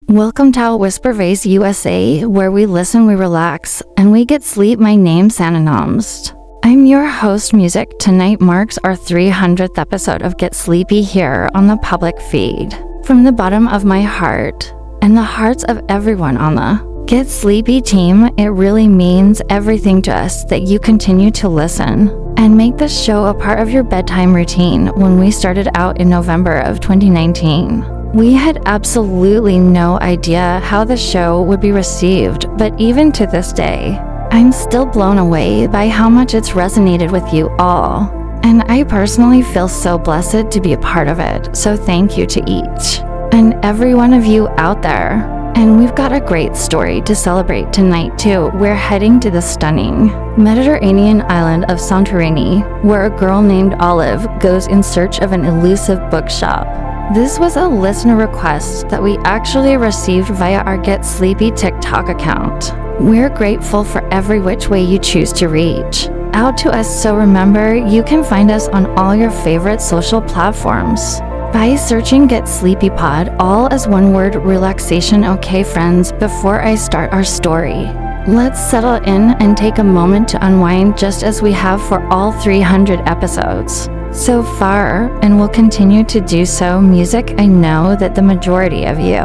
Welcome to Whisper Vase USA, where we listen, we relax, and we get sleep. My name's Santorini. I'm your host, Music. Tonight marks our 300th episode of Get Sleepy here on the public feed. From the bottom of my heart, and the hearts of everyone on the Get Sleepy team, it really means everything to us that you continue to listen and make this show a part of your bedtime routine. When we started out in November of 2019, we had absolutely no idea how the show would be received, but even to this day, I'm still blown away by how much it's resonated with you all. And I personally feel so blessed to be a part of it, so thank you to each and every one of you out there. And we've got a great story to celebrate tonight too. We're heading to the stunning Mediterranean island of Santorini, where a girl named Olive goes in search of an elusive bookshop. This was a listener request that we actually received via our Get Sleepy TikTok account. We're grateful for every which way you choose to reach out to us, so remember, you can find us on all your favorite social platforms by searching Get Sleepy Pod, all as one word, relaxation. Okay friends, before I start our story, let's settle in and take a moment to unwind, just as we have for all 300 episodes so far, and will continue to do so. Music, I know that the majority of you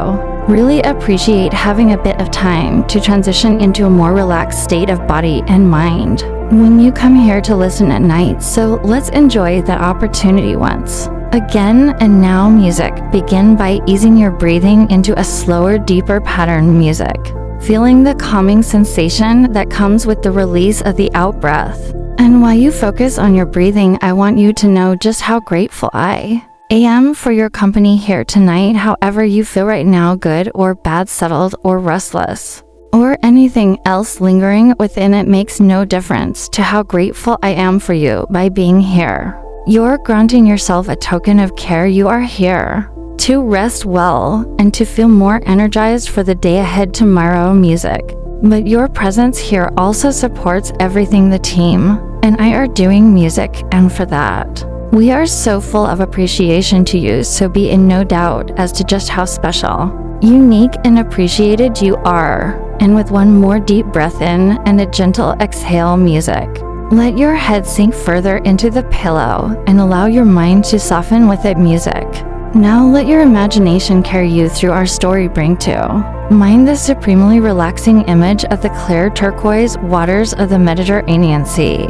really appreciate having a bit of time to transition into a more relaxed state of body and mind when you come here to listen at night, so let's enjoy that opportunity once again. And now, music, begin by easing your breathing into a slower, deeper pattern music, feeling the calming sensation that comes with the release of the out breath. And while you focus on your breathing, I want you to know just how grateful I am for your company here tonight. However you feel right now, good or bad, settled or restless, or anything else lingering within, it makes no difference to how grateful I am for you. By being here, you're granting yourself a token of care. You are here to rest well and to feel more energized for the day ahead. Tomorrow, music, but your presence here also supports everything the team and I are doing, music, and for that, we are so full of appreciation to you, so be in no doubt as to just how special, unique, and appreciated you are. And with one more deep breath in and a gentle exhale, music, let your head sink further into the pillow and allow your mind to soften with it, music. Now let your imagination carry you through our story. Bring to mind the supremely relaxing image of the clear turquoise waters of the Mediterranean Sea.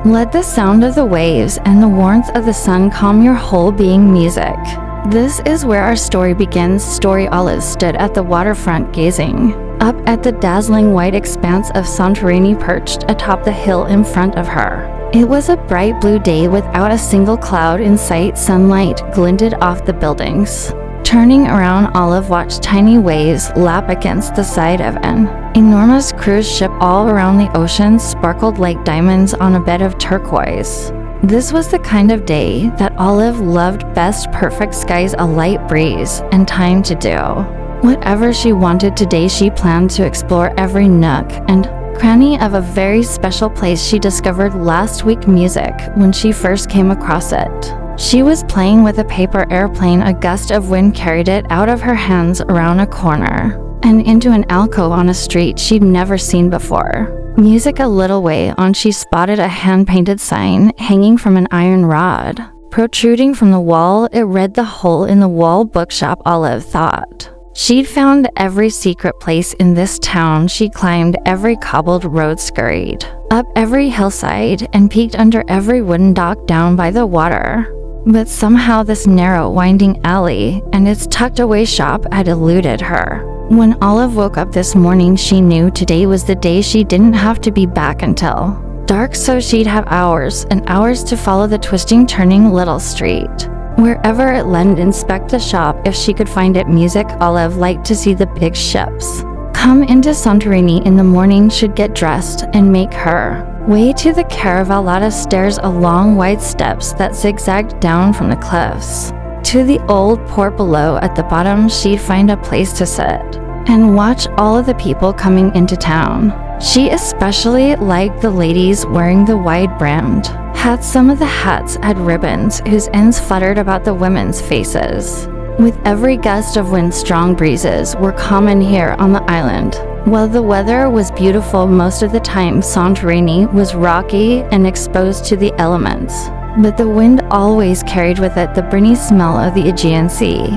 Let the sound of the waves and the warmth of the sun calm your whole being, music. This is where our story begins. Story: Olive stood at the waterfront gazing up at the dazzling white expanse of Santorini perched atop the hill in front of her. It was a bright blue day without a single cloud in sight. Sunlight glinted off the buildings. Turning around, Olive watched tiny waves lap against the side of an enormous cruise ship. All around the ocean sparkled like diamonds on a bed of turquoise. This was the kind of day that Olive loved best. Perfect skies, a light breeze, and time to do whatever she wanted today. She planned to explore every nook and cranny of a very special place she discovered last week, music. When she first came across it, she was playing with a paper airplane. A gust of wind carried it out of her hands around a corner and into an alcove on a street she'd never seen before. Music, a little way on, she spotted a hand-painted sign hanging from an iron rod. Protruding from the wall, it read, "The Hole in the Wall Bookshop." Olive thought she'd found every secret place in this town. She climbed every cobbled road, scurried up every hillside, and peeked under every wooden dock down by the water. But somehow this narrow, winding alley and its tucked-away shop had eluded her. When Olive woke up this morning, she knew today was the day she didn't have to be back until dark, so she'd have hours and hours to follow the twisting, turning little street wherever it led. Inspect the shop if she could find it, music. Olive liked to see the big ships come into Santorini in the morning. Should get dressed and make her way to the Caravallada stairs, along wide steps that zigzagged down from the cliffs to the old port below. At the bottom, she'd find a place to sit and watch all of the people coming into town. She especially liked the ladies wearing the wide-brimmed hats. Some of the hats had ribbons whose ends fluttered about the women's faces. With every gust of wind, strong breezes were common here on the island. While the weather was beautiful most of the time, Santorini was rocky and exposed to the elements. But the wind always carried with it the briny smell of the Aegean Sea,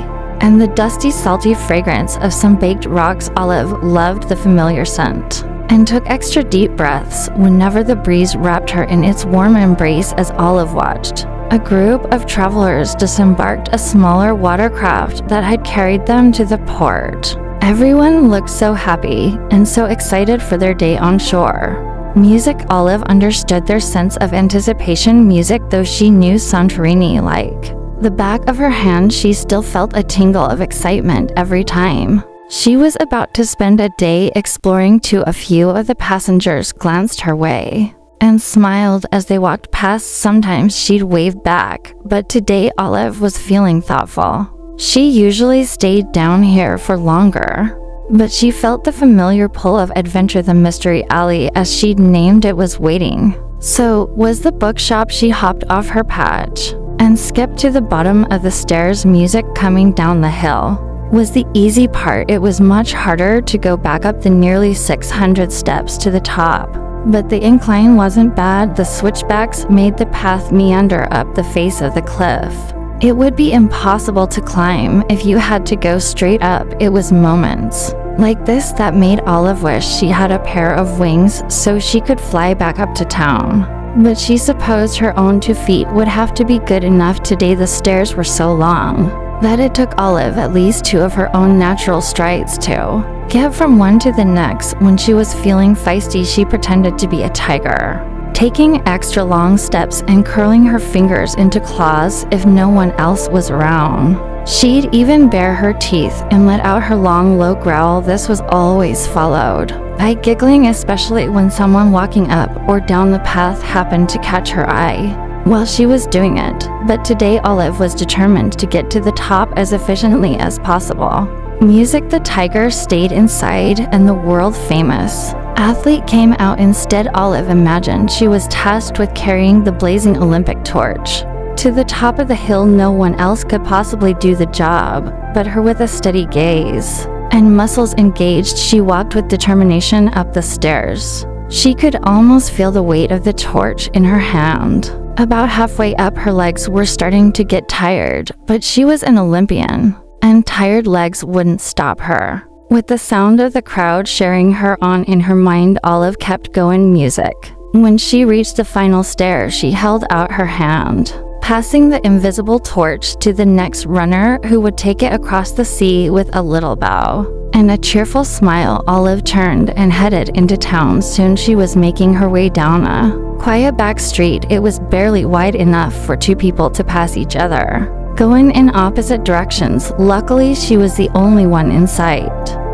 and the dusty, salty fragrance of some baked rocks. Olive loved the familiar scent, and took extra deep breaths whenever the breeze wrapped her in its warm embrace. As Olive watched, a group of travelers disembarked a smaller watercraft that had carried them to the port. Everyone looked so happy and so excited for their day on shore. Music. Olive understood their sense of anticipation. Music, though she knew Santorini like the back of her hand, she still felt a tingle of excitement every time. She was about to spend a day exploring. A few of the passengers glanced her way and smiled as they walked past. Sometimes she'd wave back, but today Olive was feeling thoughtful. She usually stayed down here for longer, but she felt the familiar pull of adventure. The mystery alley, as she'd named it, was waiting. So was the bookshop. She hopped off her patch and skipped to the bottom of the stairs. Music coming down the hill was the easy part. It was much harder to go back up the nearly 600 steps to the top, but the incline wasn't bad. The switchbacks made the path meander up the face of the cliff. It would be impossible to climb if you had to go straight up. It was moments like this that made Olive wish she had a pair of wings so she could fly back up to town. But she supposed her own 2 feet would have to be good enough. Today the stairs were so long that it took Olive at least 2 of her own natural strides to get from one to the next. When she was feeling feisty, she pretended to be a tiger, taking extra long steps and curling her fingers into claws if no one else was around. She'd even bare her teeth and let out her long, low growl. This was always followed by giggling, especially when someone walking up or down the path happened to catch her eye while she was doing it. But today Olive was determined to get to the top as efficiently as possible. Music. The tiger stayed inside and the world-famous athlete came out instead. Olive imagined she was tasked with carrying the blazing Olympic torch to the top of the hill. No one else could possibly do the job but her. With a steady gaze and muscles engaged, she walked with determination up the stairs. She could almost feel the weight of the torch in her hand. About halfway up, her legs were starting to get tired, but she was an Olympian, and tired legs wouldn't stop her. With the sound of the crowd cheering her on in her mind, Olive kept going. Music. When she reached the final stair, she held out her hand, passing the invisible torch to the next runner who would take it across the sea. With a little bow and a cheerful smile, Olive turned and headed into town. Soon she was making her way down a quiet back street. It was barely wide enough for 2 people to pass each other, going in opposite directions. Luckily, she was the only one in sight.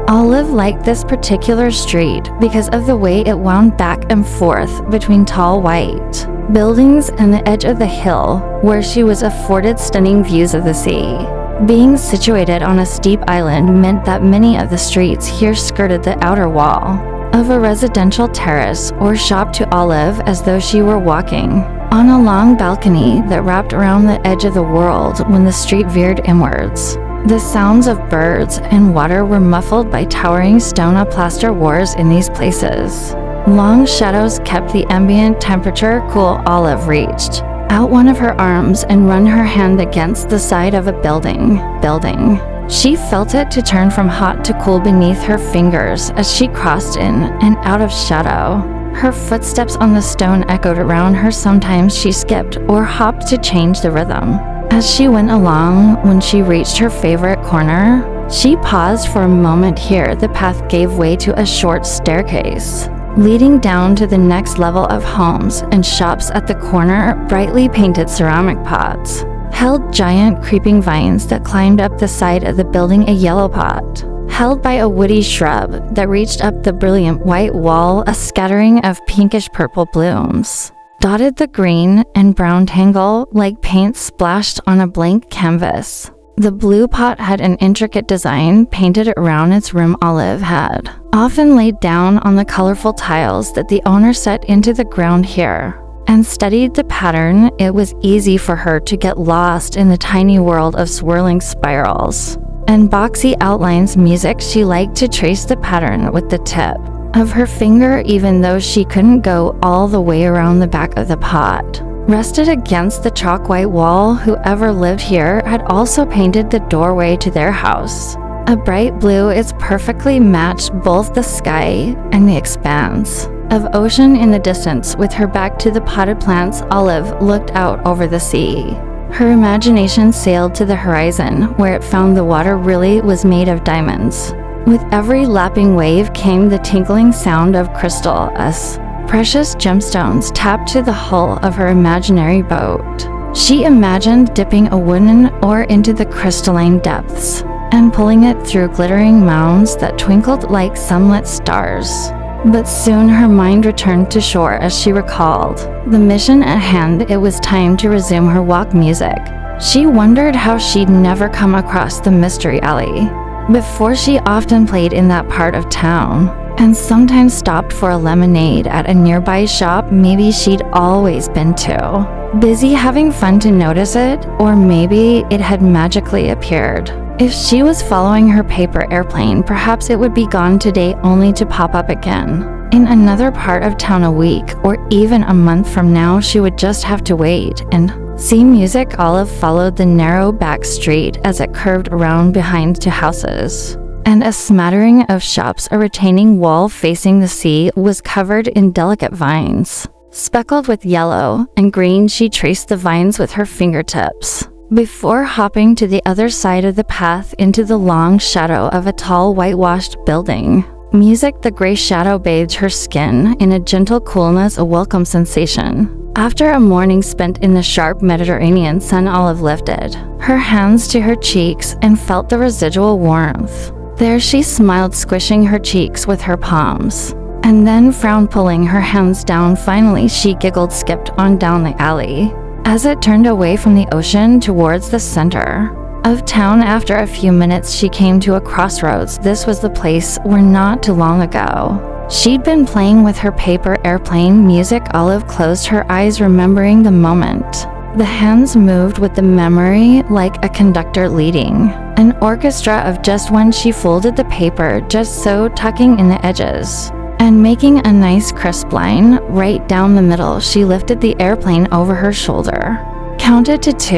Olive liked this particular street because of the way it wound back and forth between tall white buildings and the edge of the hill, where she was afforded stunning views of the sea. Being situated on a steep island meant that many of the streets here skirted the outer wall of a residential terrace or shop. To Olive, as though she were walking on a long balcony that wrapped around the edge of the world. When the street veered inwards, the sounds of birds and water were muffled by towering stone. Plaster wars in these places. Long shadows kept the ambient temperature cool. Olive reached out one of her arms and run her hand against the side of a building. She felt it to turn from hot to cool beneath her fingers as she crossed in and out of shadow. Her footsteps on the stone echoed around her. Sometimes she skipped or hopped to change the rhythm as she went along. When she reached her favorite corner, she paused for a moment. Here, the path gave way to a short staircase leading down to the next level of homes and shops. At the corner, brightly painted ceramic pots held giant creeping vines that climbed up the side of the building. A yellow pot held by a woody shrub that reached up the brilliant white wall. A scattering of pinkish-purple blooms dotted the green and brown tangle like paint splashed on a blank canvas. The blue pot had an intricate design painted around its rim. Olive had often laid down on the colorful tiles that the owner set into the ground here, and studied the pattern, it was easy for her to get lost in the tiny world of swirling spirals and boxy outlines. Music, she liked to trace the pattern with the tip of her finger, even though she couldn't go all the way around the back of the pot. Rested against the chalk white wall, whoever lived here had also painted the doorway to their house a bright blue. It perfectly matched both the sky and the expanse of ocean in the distance. With her back to the potted plants, Olive looked out over the sea. Her imagination sailed to the horizon, where it found the water really was made of diamonds. With every lapping wave came the tinkling sound of crystal as precious gemstones tapped to the hull of her imaginary boat. She imagined dipping a wooden oar into the crystalline depths and pulling it through glittering mounds that twinkled like sunlit stars. But soon her mind returned to shore as she recalled the mission at hand. It was time to resume her walk. Music. She wondered how she'd never come across the mystery alley before. She often played in that part of town and sometimes stopped for a lemonade at a nearby shop. Maybe she'd always been too busy having fun to notice it, or maybe it had magically appeared. If she was following her paper airplane, perhaps it would be gone today only to pop up again in another part of town a week or even a month from now. She would just have to wait and see. Music. Olive followed the narrow back street as it curved around behind two houses and a smattering of shops. A retaining wall facing the sea was covered in delicate vines, speckled with yellow and green. She traced the vines with her fingertips before hopping to the other side of the path into the long shadow of a tall whitewashed building. Music. The gray shadow bathed her skin in a gentle coolness, a welcome sensation. After a morning spent in the sharp Mediterranean sun, Olive lifted her hands to her cheeks and felt the residual warmth. There she smiled, squishing her cheeks with her palms, and then frowned, pulling her hands down. Finally she giggled, skipped on down the alley as it turned away from the ocean towards the center of town. After a few minutes she came to a crossroads. This was the place where not too long ago she'd been playing with her paper airplane. Music. Olive closed her eyes, remembering the moment. The hands moved with the memory, like a conductor leading an orchestra of just when. She folded the paper just so, tucking in the edges and making a nice crisp line right down the middle. She lifted the airplane over her shoulder, counted to 2,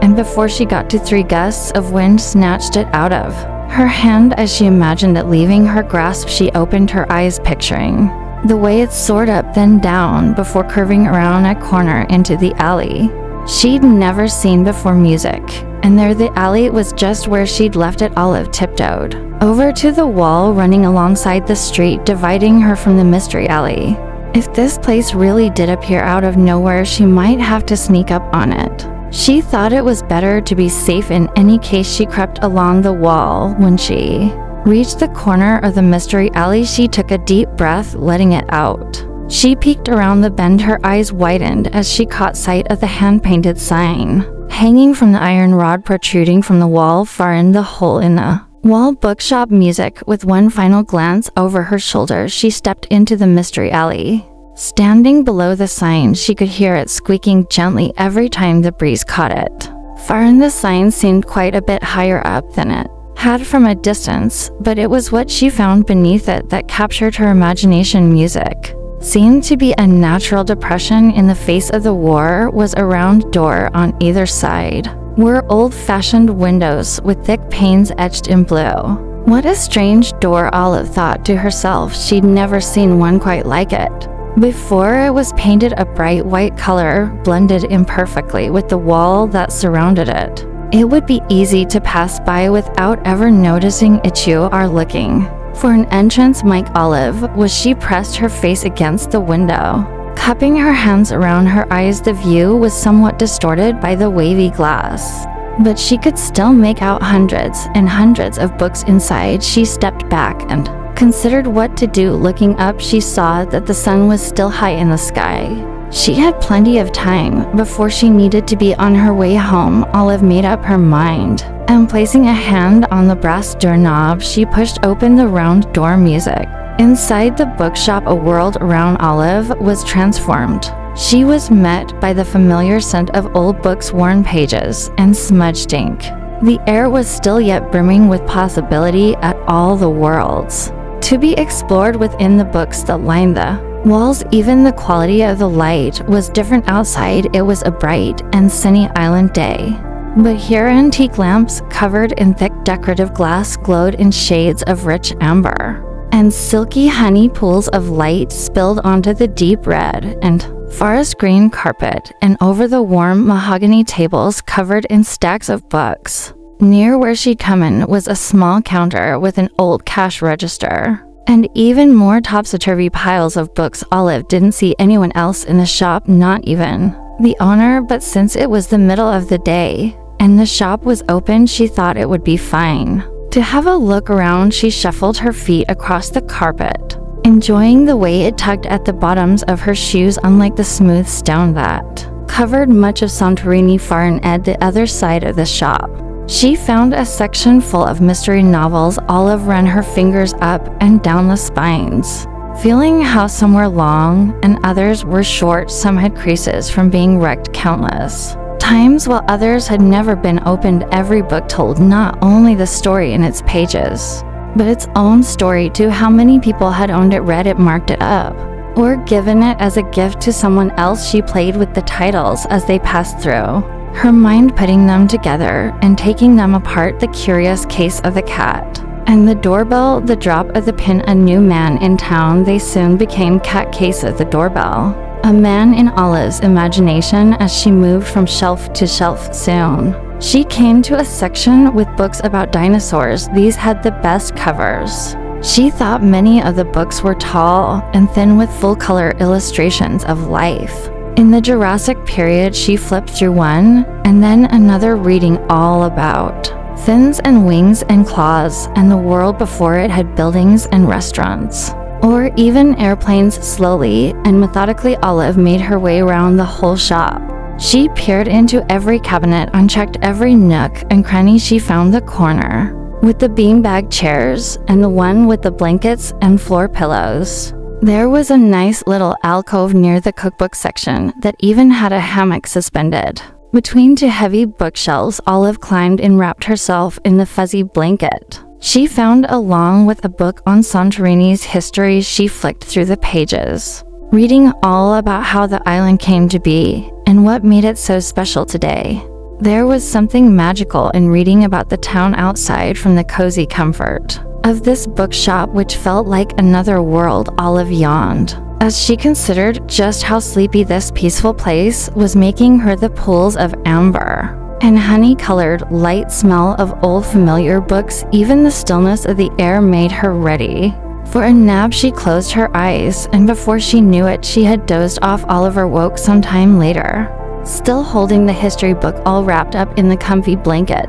and before she got to 3, gusts of wind snatched it out of her hand. As she imagined it leaving her grasp, she opened her eyes, picturing the way it soared up then down before curving around a corner into the alley she'd never seen before. Music. And there the alley was just where she'd left it. Olive tiptoed over to the wall running alongside the street dividing her from the mystery alley. If this place really did appear out of nowhere, she might have to sneak up on it. She thought it was better to be safe in any case. She crept along the wall. When she reached the corner of the mystery alley, she took a deep breath, letting it out. She peeked around the bend. Her eyes widened as she caught sight of the hand-painted sign hanging from the iron rod protruding from the wall far in the hole in the wall. Bookshop. Music. With one final glance over her shoulder, she stepped into the mystery alley. Standing below the sign, she could hear it squeaking gently every time the breeze caught it. Far in, the sign seemed quite a bit higher up than it had from a distance, but it was what she found beneath it that captured her imagination. Music seemed to be a natural depression in the face of the war. Was a round door on either side were old-fashioned windows with thick panes etched in blue. What a strange door, Olive thought to herself. She'd never seen one quite like it before. It was painted a bright white color, blended imperfectly with the wall that surrounded it. It would be easy to pass by without ever noticing it. You are looking for an entrance, Mike. Olive was. She pressed her face against the window, cupping her hands around her eyes. The view was somewhat distorted by the wavy glass, but she could still make out hundreds and hundreds of books inside. She stepped back and considered what to do. Looking up, she saw that the sun was still high in the sky. She had plenty of time before she needed to be on her way home. Olive made up her mind, and placing a hand on the brass doorknob, she pushed open the round door. Music. Inside the bookshop, a world around Olive was transformed. She was met by the familiar scent of old books, worn pages, and smudged ink. The air was still yet brimming with possibility at all the worlds to be explored within the books that lined the walls. Even the quality of the light was different outside. It was a bright and sunny island day. But here antique lamps covered in thick decorative glass glowed in shades of rich amber, and silky honey pools of light spilled onto the deep red and forest green carpet and over the warm mahogany tables covered in stacks of books. Near where she'd come in was a small counter with an old cash register, and even more topsy-turvy piles of books. Olive didn't see anyone else in the shop, not even the owner, but since it was the middle of the day and the shop was open, she thought it would be fine to have a look around. She shuffled her feet across the carpet, enjoying the way it tugged at the bottoms of her shoes, unlike the smooth stone that covered much of Santorini. Far and at the other side of the shop, she found a section full of mystery novels. Olive ran her fingers up and down the spines, feeling how some were long and others were short. Some had creases from being wrecked countless times, while others had never been opened. Every book told not only the story in its pages, but its own story too. How many people had owned it, read it, marked it up, or given it as a gift to someone else? She played with the titles as they passed through her mind, putting them together and taking them apart. The curious case of the cat and the doorbell, the drop of the pin, a new man in town. They soon became cat cases. The doorbell, a man in Olive's imagination as she moved from shelf to shelf. Soon she came to a section with books about dinosaurs. These had the best covers. She thought many of the books were tall and thin with full-color illustrations of life in the Jurassic period. She flipped through one and then another, reading all about fins and wings and claws, and the world before it had buildings and restaurants, or even airplanes. Slowly and methodically, Olive made her way around the whole shop. She peered into every cabinet, unchecked every nook and cranny. She found the corner with the beanbag chairs and the one with the blankets and floor pillows. There was a nice little alcove near the cookbook section that even had a hammock suspended between two heavy bookshelves. Olive climbed and wrapped herself in the fuzzy blanket she found along with a book on Santorini's history. She flicked through the pages, reading all about how the island came to be and what made it so special today. There was something magical in reading about the town outside from the cozy comfort of this bookshop, which felt like another world. Olive yawned as she considered just how sleepy this peaceful place was, making her. The pools of amber and honey-colored light smell of old familiar books. Even the stillness of the air made her ready for a nap. She closed her eyes, and before she knew it, she had dozed off. Oliver woke some time later, still holding the history book all wrapped up in the comfy blanket.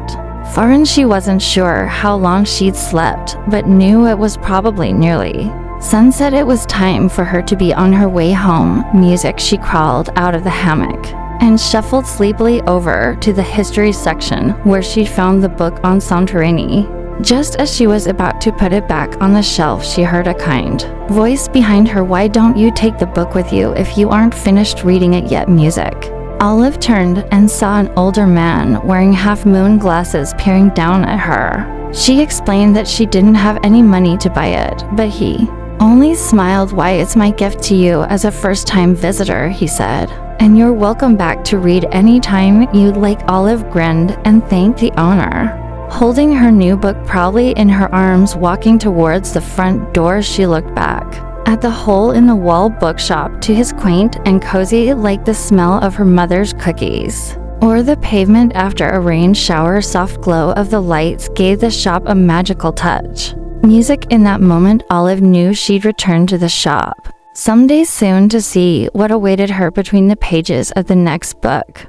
Foreign, she wasn't sure how long she'd slept, but knew it was probably nearly sunset. It was time for her to be on her way home. Music. She crawled out of the hammock and shuffled sleepily over to the history section where she found the book on Santorini. Just as she was about to put it back on the shelf, she heard a kind voice behind her. "Why don't you take the book with you if you aren't finished reading it yet?" Music. Olive turned and saw an older man wearing half-moon glasses peering down at her. She explained that she didn't have any money to buy it, but he only smiled. "Why, it's my gift to you as a first-time visitor," he said, "and you're welcome back to read any time you'd like." Olive grinned and thanked the owner, holding her new book proudly in her arms. Walking towards the front door, she looked back at the hole-in-the-wall bookshop, to his quaint and cozy, like the smell of her mother's cookies, or the pavement after a rain shower. Soft glow of the lights gave the shop a magical touch. Music. In that moment, Olive knew she'd return to the shop someday soon to see what awaited her between the pages of the next book.